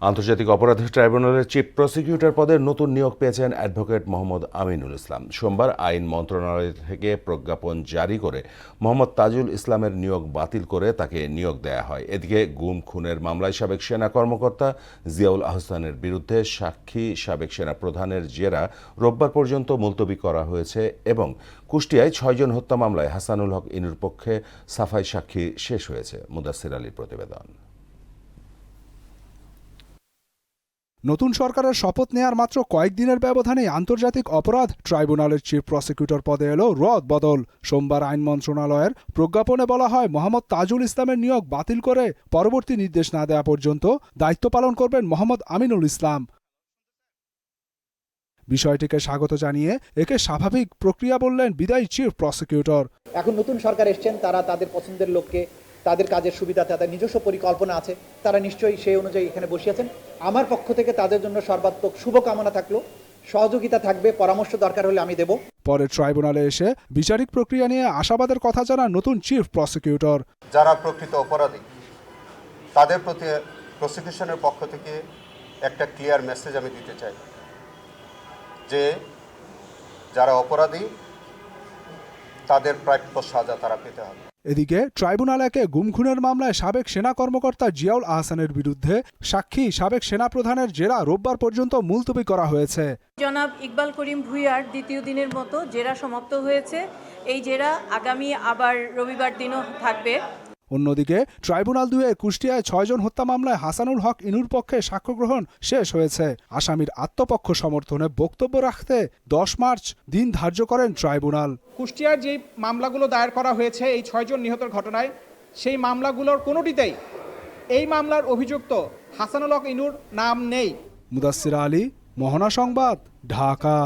আন্তর্জাতিক অপরাধ ট্রাইব্যুনালের চিফ প্রসিকিউটর পদে নতুন নিয়োগ পেয়েছেন অ্যাডভোকেট মোহাম্মদ আমিনুল ইসলাম। সোমবার আইন মন্ত্রণালয় থেকে প্রজ্ঞাপন জারি করে মোহাম্মদ তাজুল ইসলামের নিয়োগ বাতিল করে তাকে নিয়োগ দেয়া হয়। এদিকে গুম খুনের মামলায় সাবেক সেনা কর্মকর্তা জিয়াউল আহসানের বিরুদ্ধে সাক্ষী সাবেক সেনা প্রধানের জেরা রোববার পর্যন্ত মুলতবি করা হয়েছে এবং কুষ্টিয়ায় ৬ জন হত্যা মামলায় হাসানুল হক ইনুর পক্ষে সাফাই সাক্ষী শেষ হয়েছে। মুদাসসির আলীর প্রতিবেদন। নতুন সরকারের শপথ নেয়ার মাত্র কয়েকদিনের ব্যবধানে আন্তর্জাতিক অপরাধ ট্রাইব্যুনালের চিফ প্রসিকিউটর পদে এলো রদ বদল। সোমবার আইন মন্ত্রণালয়ের প্রজ্ঞাপনে বলা হয়, মোহাম্মদ তাজুল ইসলামের নিয়োগ বাতিল করে পরবর্তী নির্দেশ না দেওয়া পর্যন্ত দায়িত্ব পালন করবেন মোহাম্মদ আমিনুল ইসলাম। বিষয়টিকে স্বাগত জানিয়ে একে স্বাভাবিক প্রক্রিয়া বললেন বিদায়ী চিফ প্রসিকিউটর। এখন নতুন সরকার এসছেন, তারা তাদের পছন্দের লোককে, তাদের কাজের সুবিধা, তাদের নিজস্ব পরিকল্পনা আছে, তারা নিশ্চয়ই সেই অনুযায়ী এখানে বসিয়েছেন। আমার পক্ষ থেকে তাদের জন্য সর্বাত্মক শুভকামনা থাকলো, সহযোগিতা থাকবে, পরামর্শ দরকার হলে আমি দেব। পরে ট্রাইব্যুনালে এসে বিচারিক প্রক্রিয়া নিয়ে আশাবাদের কথা জানান নতুন চিফ প্রসিকিউটর। যারা প্রকৃত অপরাধী তাদের প্রতি প্রসিকিউশনের পক্ষ থেকে একটা ক্লিয়ার মেসেজ আমি দিতে চাই যে যারা অপরাধী তাদের প্রাপ্য সাজা তারা পেতে হবে। এদিকে ট্রাইব্যুনাল একে গুম খুনের মামলায় সাবেক সেনা কর্মকর্তা জিয়াউল আহসানের বিরুদ্ধে সাক্ষী সাবেক সেনা প্রধানের জেরা রোববার পর্যন্ত মুলতবি করা হয়েছে। জনাব ইকবাল করিম ভুঁইয়ার দ্বিতীয় দিনের মতো জেরা সমাপ্ত হয়েছে। এই জেরা আগামী আবার রবিবার দিনও থাকবে। অন্যদিকে ট্রাইব্যুনাল ২ কুষ্টিয়ায় ৬ জন হত্যা মামলায় হাসানুল হক ইনুর পক্ষে সাক্ষ্য গ্রহণ শেষ হয়েছে। আসামির আত্মপক্ষ সমর্থনে বক্তব্য রাখতে ১০ মার্চ দিন ধার্য করেন ট্রাইব্যুনাল। কুষ্টিয়ার যে মামলাগুলো দায়ের করা হয়েছে এই ৬ জন নিহতের ঘটনায়, সেই মামলাগুলোর কোনোটিতেই এই মামলার অভিযুক্ত হাসানুল হক ইনুর নাম নেই। মুদাসসির আলী, মোহনা সংবাদ, ঢাকা।